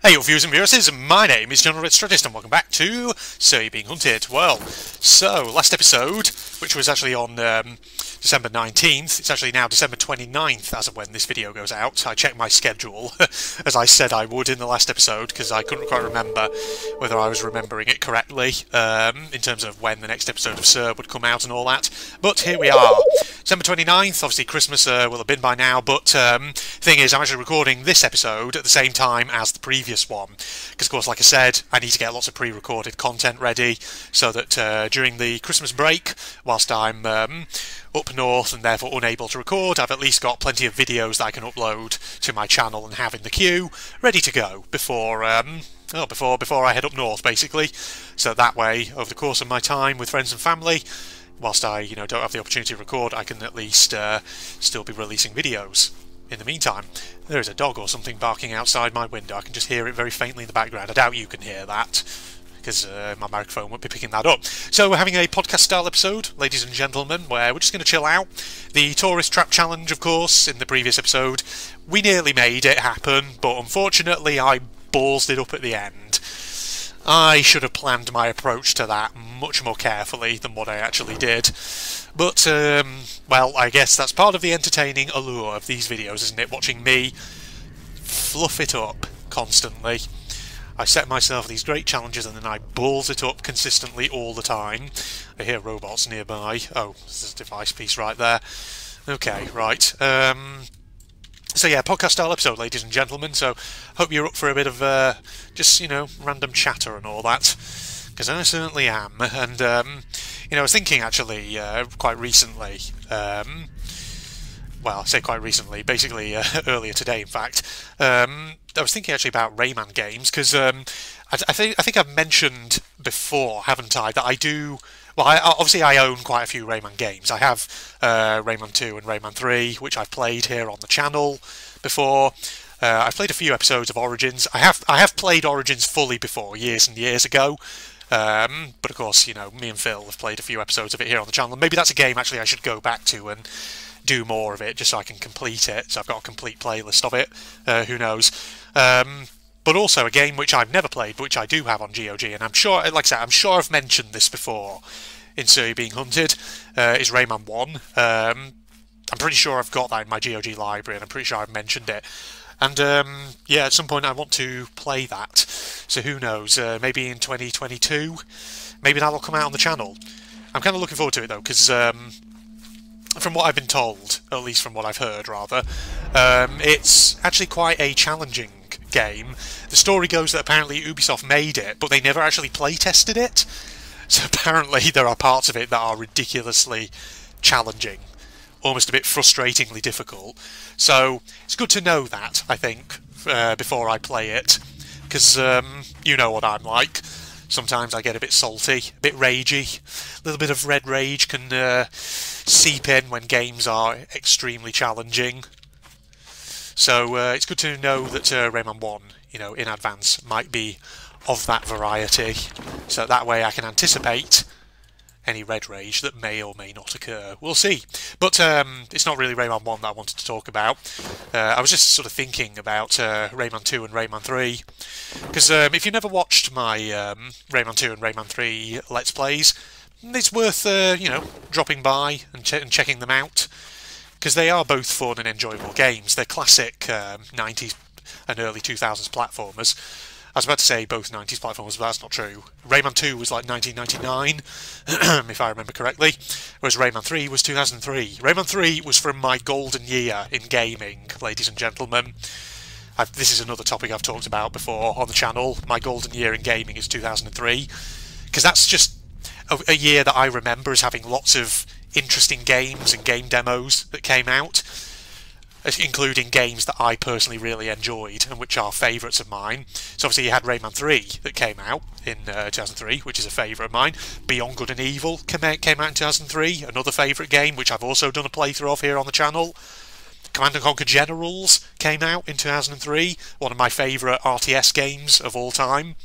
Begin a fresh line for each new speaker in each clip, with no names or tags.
Hey, your viewers and viewers, my name is General Strategist and welcome back to So You're Being Hunted. Well, so, last episode, which was actually on December 19th, it's actually now December 29th as of when this video goes out. I checked my schedule, as I said I would in the last episode, because I couldn't quite remember whether I was remembering it correctly, in terms of when the next episode of Sir would come out and all that. But here we are. December 29th, obviously Christmas will have been by now, but thing is, I'm actually recording this episode at the same time as the previous one, because of course, like I said, I need to get lots of pre-recorded content ready so that during the Christmas break, whilst I'm up north and therefore unable to record, I've at least got plenty of videos that I can upload to my channel and have in the queue ready to go before before I head up north, basically. So that way, over the course of my time with friends and family, whilst I don't have the opportunity to record, I can at least still be releasing videos. In the meantime, there is a dog or something barking outside my window. I can just hear it very faintly in the background. I doubt you can hear that, because my microphone won't be picking that up. So we're having a podcast-style episode, ladies and gentlemen, where we're just going to chill out. The Tourist Trap Challenge, of course, in the previous episode, we nearly made it happen, but unfortunately I ballsed it up at the end. I should have planned my approach to that much more carefully than what I actually did. But, well, I guess that's part of the entertaining allure of these videos, isn't it? Watching me fluff it up constantly. I set myself these great challenges and then I balls it up consistently all the time. I hear robots nearby. Oh, there's a device piece right there. Okay, right. So yeah, podcast-style episode, ladies and gentlemen, so hope you're up for a bit of, just, random chatter and all that, because I certainly am. And, I was thinking, actually, quite recently, well, I say quite recently, basically earlier today, in fact, I was thinking actually about Rayman games, because I think I've mentioned before, haven't I, that I do... Well, obviously I own quite a few Rayman games. I have Rayman 2 and Rayman 3, which I've played here on the channel before. I've played a few episodes of Origins. I have played Origins fully before, years and years ago. But of course, me and Phil have played a few episodes of it here on the channel. Maybe that's a game actually I should go back to and do more of it, just so I can complete it. So I've got a complete playlist of it. Who knows? But also a game which I've never played, but which I do have on GOG, and I'm sure, like I said, I'm sure I've mentioned this before in So You're Being Hunted, is Rayman 1. I'm pretty sure I've got that in my GOG library, and I'm pretty sure I've mentioned it. And, yeah, at some point I want to play that, so who knows, maybe in 2022, maybe that'll come out on the channel. I'm kind of looking forward to it, though, because from what I've been told, at least from what I've heard, rather, it's actually quite a challenging game. The story goes that apparently Ubisoft made it, but they never actually play tested it. So apparently there are parts of it that are ridiculously challenging, almost a bit frustratingly difficult. So it's good to know that, I think, before I play it, because you know what I'm like. Sometimes I get a bit salty, a bit ragey. A little bit of red rage can seep in when games are extremely challenging. So it's good to know that Rayman 1, in advance, might be of that variety. So that way I can anticipate any red rage that may or may not occur. We'll see. But it's not really Rayman 1 that I wanted to talk about. I was just sort of thinking about Rayman 2 and Rayman 3. Because if you never watched my Rayman 2 and Rayman 3 Let's Plays, it's worth, dropping by and checking them out. Because they are both fun and enjoyable games. They're classic 90s and early 2000s platformers. I was about to say both 90s platformers, but that's not true. Rayman 2 was like 1999, if I remember correctly, whereas Rayman 3 was 2003. Rayman 3 was from my golden year in gaming, ladies and gentlemen. This is another topic I've talked about before on the channel. My golden year in gaming is 2003, because that's just a year that I remember as having lots of interesting games and game demos that came out, including games that I personally really enjoyed and which are favourites of mine. So obviously you had Rayman 3 that came out in 2003, which is a favourite of mine. Beyond Good and Evil came out in 2003, another favourite game which I've also done a playthrough of here on the channel. Command & Conquer Generals came out in 2003, one of my favourite RTS games of all time.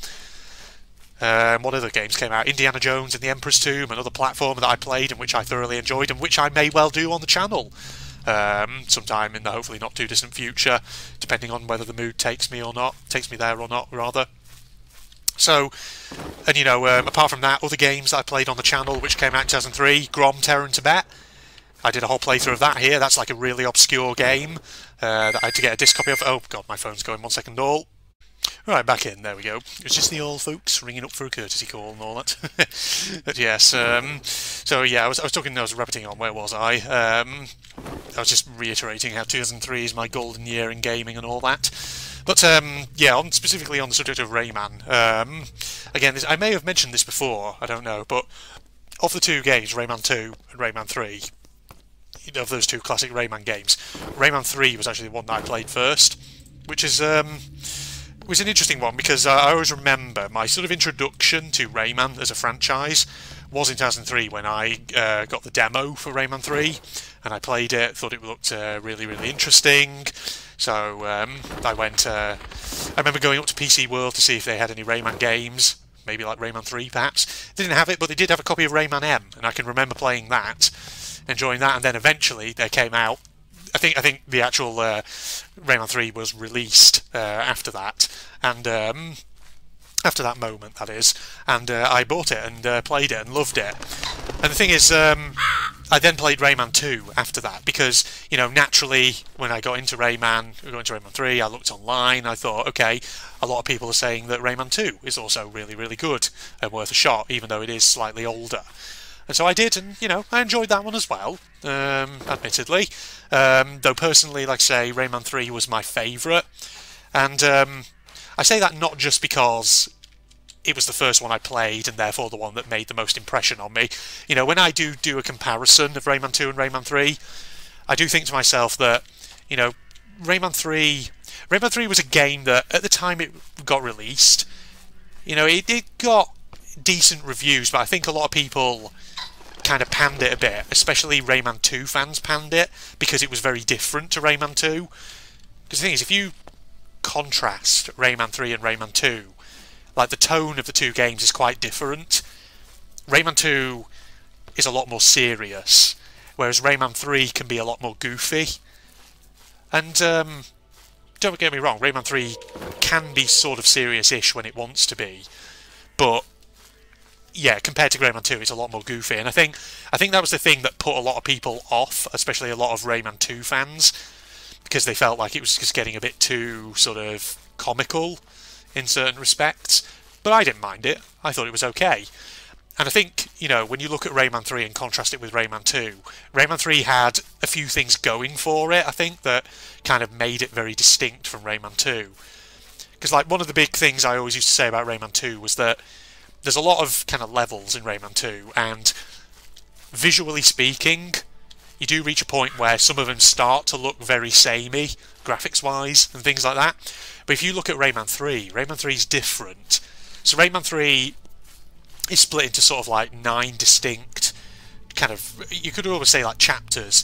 What other games came out? Indiana Jones and the Emperor's Tomb, another platformer that I played and which I thoroughly enjoyed and which I may well do on the channel. sometime in the hopefully not too distant future, depending on whether the mood takes me there or not, rather. So, and apart from that, other games that I played on the channel which came out in 2003, Grom, Terror in Tibet. I did a whole playthrough of that here. That's like a really obscure game that I had to get a disc copy of. Oh god, my phone's going 1 second all. Right, back in, there we go. It's just the old folks ringing up for a courtesy call and all that. But yes, so yeah, I was repeating on, where was I? I was just reiterating how 2003 is my golden year in gaming and all that. But yeah, specifically on the subject of Rayman, again, I may have mentioned this before, I don't know, but of the two games, Rayman 2 and Rayman 3, of those two classic Rayman games, Rayman 3 was actually the one that I played first, which is was an interesting one, because I always remember my sort of introduction to Rayman as a franchise was in 2003 when I got the demo for Rayman 3 and I played it, thought it looked really, really interesting. So I went, I remember going up to PC World to see if they had any Rayman games, maybe like Rayman 3 perhaps. They didn't have it, but they did have a copy of Rayman M, and I can remember playing that, enjoying that, and then eventually they came out. I think the actual Rayman 3 was released after that, and after that moment, that is, and I bought it and played it and loved it. And the thing is, I then played Rayman 2 after that, because, naturally, when I got into Rayman 3, I looked online, I thought, okay, a lot of people are saying that Rayman 2 is also really, really good and worth a shot, even though it is slightly older. And so I did, and, I enjoyed that one as well, admittedly. Though personally, like I say, Rayman 3 was my favourite. And I say that not just because it was the first one I played, and therefore the one that made the most impression on me. When I do a comparison of Rayman 2 and Rayman 3, I do think to myself that, Rayman 3 was a game that, at the time it got released, it got decent reviews, but I think a lot of people kind of panned it a bit, especially Rayman 2 fans panned it, because it was very different to Rayman 2. Because the thing is, if you contrast Rayman 3 and Rayman 2, like, the tone of the two games is quite different. Rayman 2 is a lot more serious, whereas Rayman 3 can be a lot more goofy. And don't get me wrong, Rayman 3 can be sort of serious-ish when it wants to be, but yeah, compared to Rayman 2, it's a lot more goofy, and I think that was the thing that put a lot of people off, especially a lot of Rayman 2 fans, because they felt like it was just getting a bit too sort of comical in certain respects. But I didn't mind it. I thought it was okay. And I think, when you look at Rayman 3 and contrast it with Rayman 2, Rayman 3 had a few things going for it, I think, that kind of made it very distinct from Rayman 2. Because, like, one of the big things I always used to say about Rayman 2 was that there's a lot of kind of levels in Rayman 2, and visually speaking, you do reach a point where some of them start to look very samey, graphics-wise, and things like that. But if you look at Rayman 3 is different. So Rayman 3 is split into sort of like 9 distinct kind of, you could always say like chapters.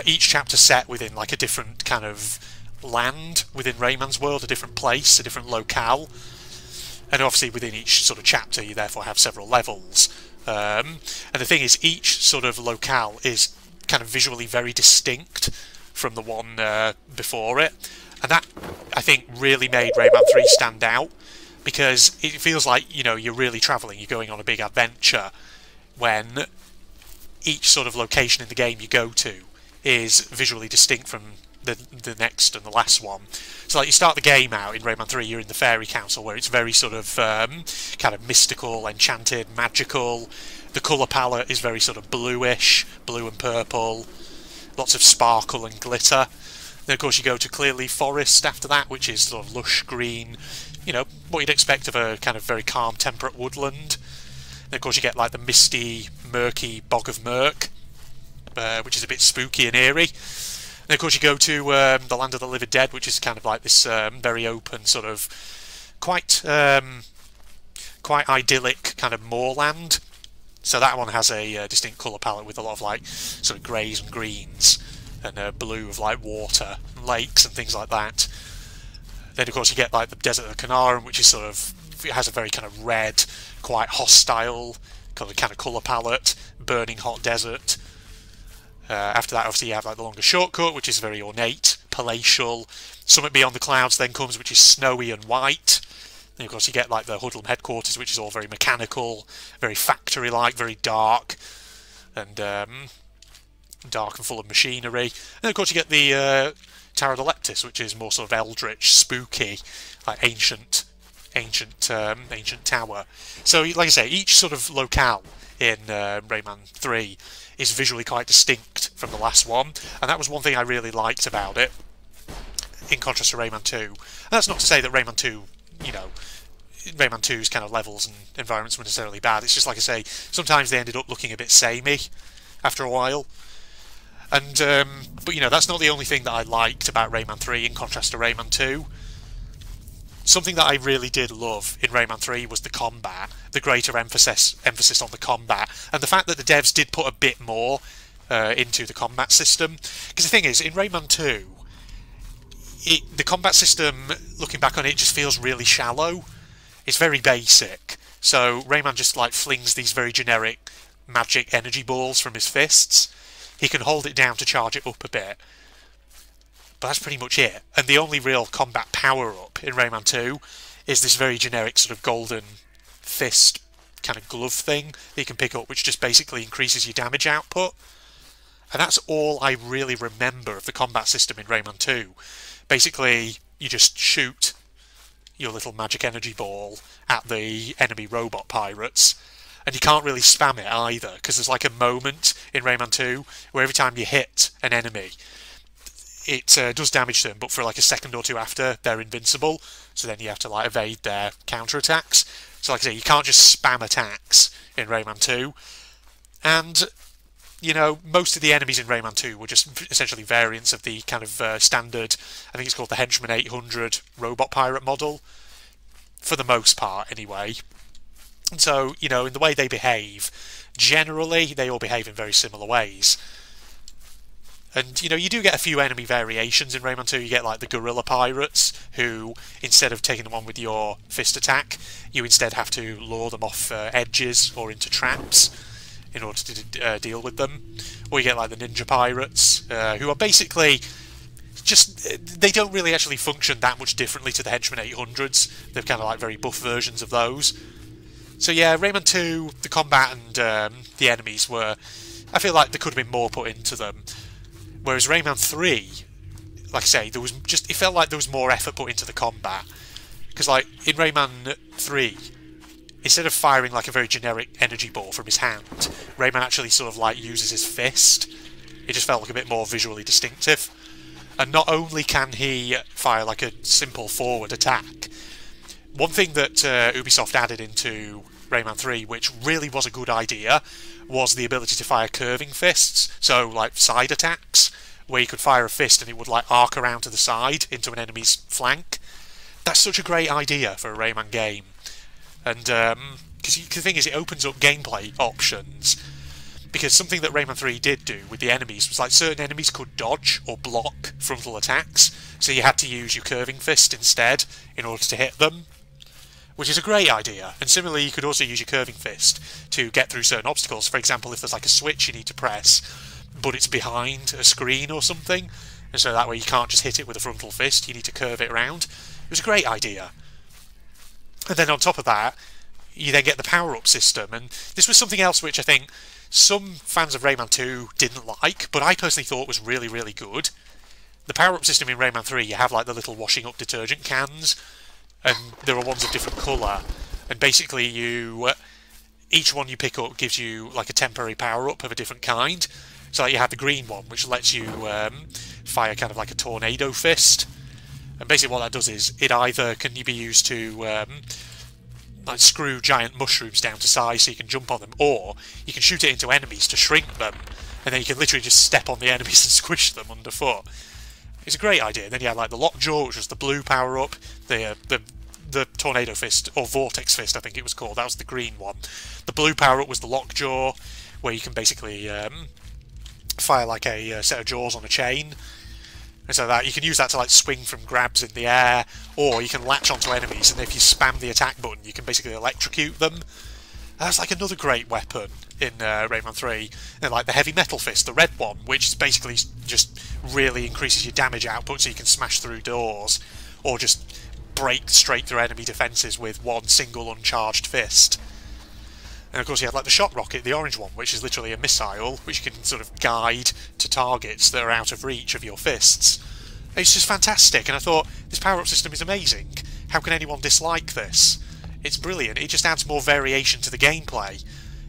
Each chapter set within like a different kind of land within Rayman's world, a different place, a different locale. And obviously within each sort of chapter you therefore have several levels. And the thing is, each sort of locale is kind of visually very distinct from the one before it. And that, I think, really made Rayman 3 stand out, because it feels like, you're really travelling, you're going on a big adventure, when each sort of location in the game you go to is visually distinct from the next and the last one. So like, you start the game out in Rayman 3, you're in the Fairy Council, where it's very sort of kind of mystical, enchanted, magical. The colour palette is very sort of bluish, blue and purple, lots of sparkle and glitter. Then of course you go to Clearleaf Forest after that, which is sort of lush green, what you'd expect of a kind of very calm, temperate woodland. Then of course you get like the misty, murky Bog of Murk, which is a bit spooky and eerie. Then of course you go to the Land of the Living Dead, which is kind of like this very open sort of quite idyllic kind of moorland. So that one has a distinct colour palette with a lot of like sort of greys and greens, and blue of like water and lakes and things like that. Then of course you get like the Desert of Kanaran, which is sort of, it has a very kind of red, quite hostile kind of colour palette, burning hot desert. After that, obviously, you have like the longer shortcut, which is very ornate, palatial. Summit Beyond the Clouds then comes, which is snowy and white. Then, of course, you get like the Hoodlum headquarters, which is all very mechanical, very factory-like, very dark, and dark and full of machinery. And then, of course, you get the Tower of the Leptis, which is more sort of eldritch, spooky, like ancient tower. So, like I say, each sort of locale in Rayman 3 is visually quite distinct from the last one, and that was one thing I really liked about it, in contrast to Rayman 2. And that's not to say that Rayman 2, you know, Rayman 2's kind of levels and environments were necessarily bad. It's just, like I say, sometimes they ended up looking a bit samey after a while. And but you know, that's not the only thing that I liked about Rayman 3 in contrast to Rayman 2. Something that I really did love in Rayman 3 was the combat, the greater emphasis on the combat, and the fact that the devs did put a bit more into the combat system. Because the thing is, in Rayman 2, the combat system, looking back on it, just feels really shallow. It's very basic. So Rayman just like flings these very generic magic energy balls from his fists. He can hold it down to charge it up a bit, but that's pretty much it. And the only real combat power-up in Rayman 2 is this very generic sort of golden fist kind of glove thing that you can pick up, which just basically increases your damage output. And that's all I really remember of the combat system in Rayman 2. Basically, you just shoot your little magic energy ball at the enemy robot pirates, and you can't really spam it either, because there's like a moment in Rayman 2 where every time you hit an enemy, it does damage them, but for like a second or two after, they're invincible, so then you have to like evade their counterattacks. So like I say, you can't just spam attacks in Rayman 2, and you know, most of the enemies in Rayman 2 were just essentially variants of the kind of standard, I think it's called the Henchman 800 robot pirate model, for the most part anyway. And so, you know, in the way they behave, generally they all behave in very similar ways. And, you know, you do get a few enemy variations in Rayman 2. You get, like, the gorilla pirates, who, instead of taking them on with your fist attack, you instead have to lure them off edges or into traps in order to deal with them. Or you get, like, the ninja pirates, who are basically just... They don't really actually function that much differently to the Henchman 800s. They're kind of, like, very buff versions of those. So yeah, Rayman 2, the combat and the enemies were... I feel like there could have been more put into them. Whereas Rayman 3, like I say, there was just... It felt like there was more effort put into the combat. Because, like, in Rayman 3, instead of firing, like, a very generic energy ball from his hand, Rayman actually sort of, like, uses his fist. It just felt like a bit more visually distinctive. And not only can he fire, like, a simple forward attack, one thing that Ubisoft added into Rayman 3, which really was a good idea, was the ability to fire curving fists, so like side attacks, where you could fire a fist and it would like arc around to the side into an enemy's flank. That's such a great idea for a Rayman game. And because the thing is, it opens up gameplay options. Because something that Rayman 3 did do with the enemies was like certain enemies could dodge or block frontal attacks, so you had to use your curving fist instead in order to hit them, which is a great idea. And similarly, you could also use your curving fist to get through certain obstacles. For example, if there's like a switch you need to press, but it's behind a screen or something, and so that way you can't just hit it with a frontal fist, you need to curve it around. It was a great idea. And then on top of that, you then get the power-up system, and this was something else which I think some fans of Rayman 2 didn't like, but I personally thought was really, really good. The power-up system in Rayman 3, you have like the little washing up detergent cans, and there are ones of different colour, and basically you each one you pick up gives you like a temporary power-up of a different kind. So like you have the green one, which lets you fire kind of like a tornado fist, and basically what that does is it either can be used to like screw giant mushrooms down to size so you can jump on them, or you can shoot it into enemies to shrink them, and then you can literally just step on the enemies and squish them underfoot. It's a great idea. And then you have like the lockjaw, which was the blue power-up, the tornado fist, or vortex fist I think it was called, that was the green one. The blue power-up was the lockjaw, where you can basically fire like a set of jaws on a chain, and so that you can use that to like swing from grabs in the air, or you can latch onto enemies, and if you spam the attack button you can basically electrocute them. That's like another great weapon in Rayman 3, and like the heavy metal fist, the red one, which basically just really increases your damage output so you can smash through doors, or just break straight through enemy defences with one single uncharged fist. And of course you had like the shot rocket, the orange one, which is literally a missile which you can sort of guide to targets that are out of reach of your fists. It's just fantastic, and I thought, this power-up system is amazing. How can anyone dislike this? It's brilliant. It just adds more variation to the gameplay.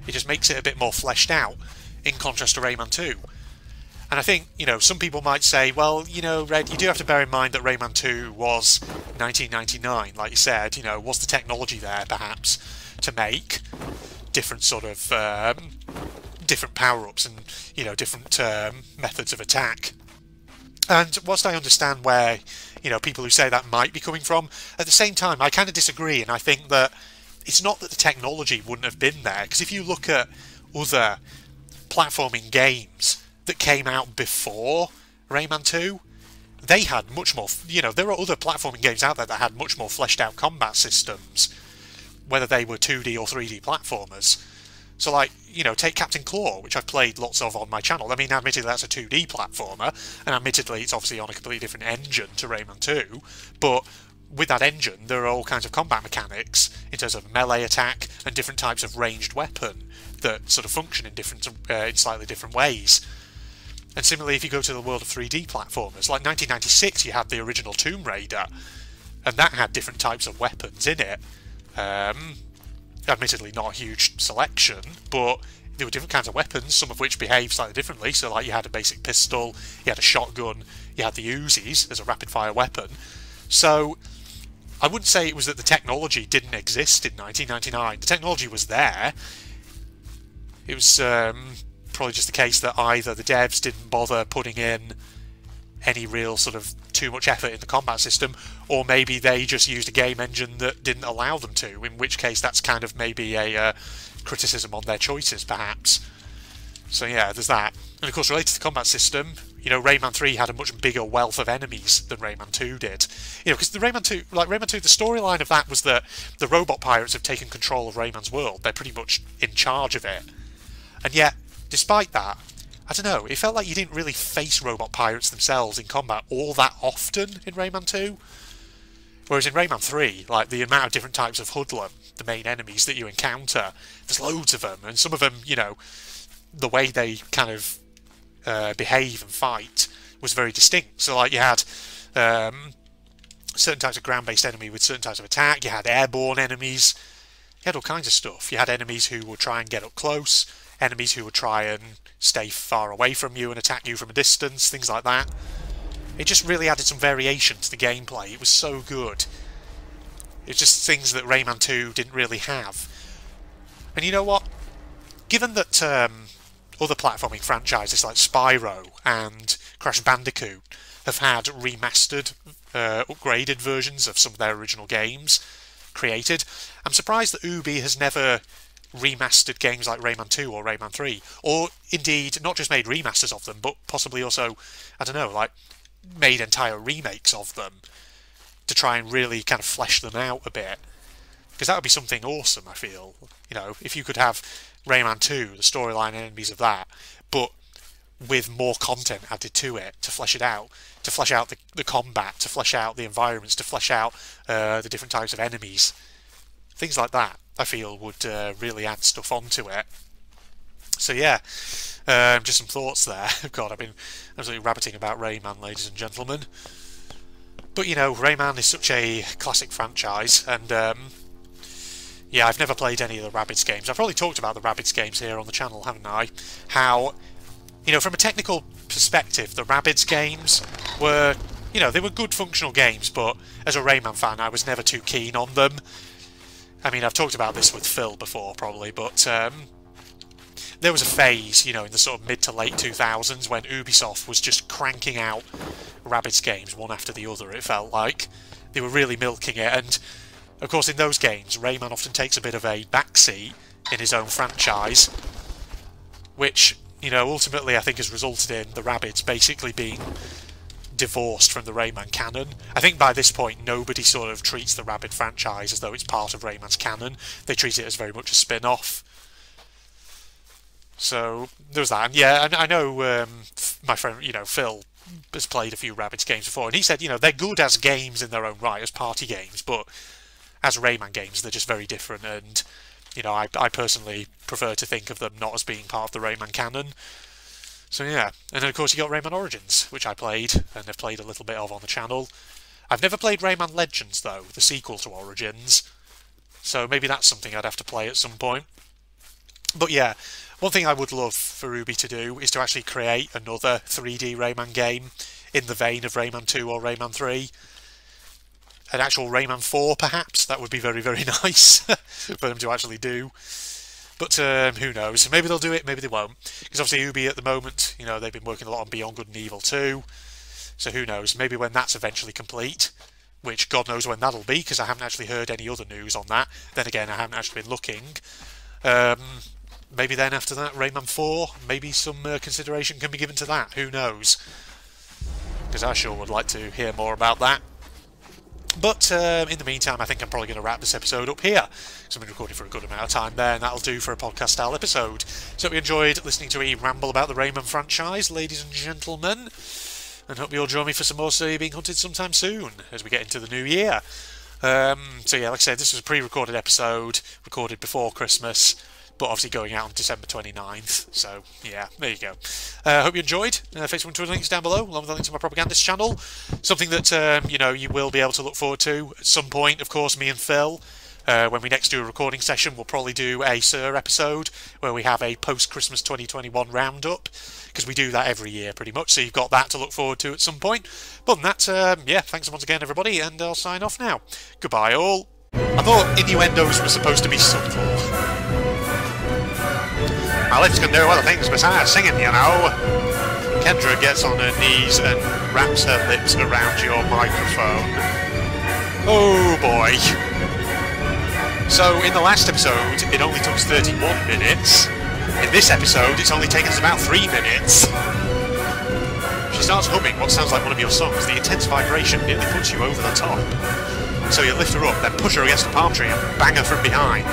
It just makes it a bit more fleshed out, in contrast to Rayman 2. And I think, you know, some people might say, well, you know, Red, you do have to bear in mind that Rayman 2 was 1999, like you said. You know, was the technology there, perhaps, to make different sort of, different power-ups and, you know, different methods of attack. And whilst I understand where, you know, people who say that might be coming from, at the same time, I kind of disagree, and I think that it's not that the technology wouldn't have been there, because if you look at other platforming games that came out before Rayman 2, they had much more, you know, there are other platforming games out there that had much more fleshed out combat systems, whether they were 2D or 3D platformers. So, like, you know, take Captain Claw, which I've played lots of on my channel. I mean, admittedly, that's a 2D platformer, and admittedly, it's obviously on a completely different engine to Rayman 2, but with that engine, there are all kinds of combat mechanics in terms of melee attack and different types of ranged weapon that sort of function in different, in slightly different ways. And similarly, if you go to the world of 3D platformers, like 1996, you had the original Tomb Raider, and that had different types of weapons in it. Admittedly not a huge selection, but there were different kinds of weapons, some of which behaved slightly differently. So like you had a basic pistol, you had a shotgun, you had the Uzis as a rapid fire weapon. So I wouldn't say it was that the technology didn't exist in 1999. The technology was there. It was probably just the case that either the devs didn't bother putting in any real sort of too much effort in the combat system, or maybe they just used a game engine that didn't allow them to, in which case that's kind of maybe a criticism on their choices, perhaps. So yeah, there's that. And of course, related to the combat system, you know, Rayman 3 had a much bigger wealth of enemies than Rayman 2 did. You know, because the Rayman 2, the storyline of that was that the robot pirates have taken control of Rayman's world. They're pretty much in charge of it. And yet, despite that, I don't know, it felt like you didn't really face robot pirates themselves in combat all that often in Rayman 2. Whereas in Rayman 3, like, the amount of different types of hoodlum, the main enemies that you encounter, there's loads of them, and some of them, you know, the way they kind of behave and fight was very distinct. So, like, you had certain types of ground-based enemy with certain types of attack, you had airborne enemies, you had all kinds of stuff. You had enemies who would try and get up close, enemies who would try and stay far away from you and attack you from a distance, things like that. It just really added some variation to the gameplay. It was so good. It's just things that Rayman 2 didn't really have. And you know what? Given that other platforming franchises like Spyro and Crash Bandicoot have had remastered, upgraded versions of some of their original games created, I'm surprised that Ubi has never remastered games like Rayman 2 or Rayman 3, or indeed not just made remasters of them, but possibly also, I don't know, like made entire remakes of them to try and really kind of flesh them out a bit, because that would be something awesome. I feel, you know, if you could have Rayman 2, the storyline and enemies of that, but with more content added to it to flesh it out, to flesh out the combat, to flesh out the environments, to flesh out the different types of enemies, things like that, I feel would really add stuff onto it. So yeah, just some thoughts there. God, I've been absolutely rabbiting about Rayman, ladies and gentlemen. But you know, Rayman is such a classic franchise, and yeah, I've never played any of the Rabbids games. I've probably talked about the Rabbids games here on the channel, haven't I? How, you know, from a technical perspective, the Rabbids games were, you know, they were good functional games, but as a Rayman fan, I was never too keen on them. I mean, I've talked about this with Phil before, probably, but there was a phase, you know, in the sort of mid to late 2000s when Ubisoft was just cranking out Rabbids games one after the other, it felt like. They were really milking it, and of course in those games, Rayman often takes a bit of a backseat in his own franchise, which, you know, ultimately I think has resulted in the Rabbids basically being divorced from the Rayman canon. I think by this point nobody sort of treats the Rabbids franchise as though it's part of Rayman's canon. They treat it as very much a spin-off. So there was that. And yeah, I know my friend, Phil, has played a few Rabbids games before, and he said, they're good as games in their own right, as party games, but as Rayman games, they're just very different, and I personally prefer to think of them not as being part of the Rayman canon. So yeah, and then of course you got Rayman Origins, which I played, and have played a little bit of on the channel. I've never played Rayman Legends though, the sequel to Origins, so maybe that's something I'd have to play at some point. But yeah, one thing I would love for Ruby to do is to actually create another 3D Rayman game in the vein of Rayman 2 or Rayman 3. An actual Rayman 4 perhaps, that would be very, very nice for them to actually do. But who knows, maybe they'll do it, maybe they won't. Because obviously Ubi at the moment, they've been working a lot on Beyond Good and Evil 2. So who knows, maybe when that's eventually complete, which God knows when that'll be, because I haven't actually heard any other news on that. Then again, I haven't actually been looking. Maybe then after that, Rayman 4, maybe some consideration can be given to that, who knows. Because I sure would like to hear more about that. But in the meantime, I think I'm probably going to wrap this episode up here. So I've been recording for a good amount of time there, and that'll do for a podcast-style episode. So hope you enjoyed listening to me ramble about the Rayman franchise, ladies and gentlemen. And hope you'll join me for some more Say Being Hunted sometime soon, as we get into the new year. So yeah, like I said, this was a pre-recorded episode, recorded before Christmas, but obviously going out on December 29th, so yeah, there you go. Hope you enjoyed. Facebook and Twitter links down below, along with the link to my propagandist channel. Something that, you will be able to look forward to at some point, of course, me and Phil. When we next do a recording session, we'll probably do a Sir episode, where we have a post-Christmas 2021 roundup, because we do that every year, pretty much, so you've got that to look forward to at some point. But than that, yeah, thanks once again, everybody, and I'll sign off now. Goodbye, all. I thought innuendos were supposed to be subtle. My lips can do other things besides singing, Kendra gets on her knees and wraps her lips around your microphone. Oh boy. So in the last episode, it only took us 31 minutes. In this episode, it's only taken us about 3 minutes. She starts humming what sounds like one of your songs. The intense vibration nearly puts you over the top. So you lift her up, then push her against a palm tree and bang her from behind.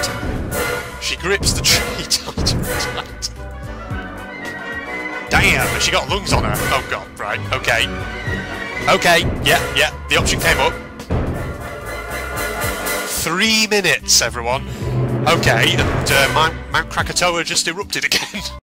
She grips the tree tighter and tighter. Damn, she got lungs on her. Oh god, right, okay. Okay, yeah, the option came up. 3 minutes, everyone. Okay, and Mount Krakatoa just erupted again.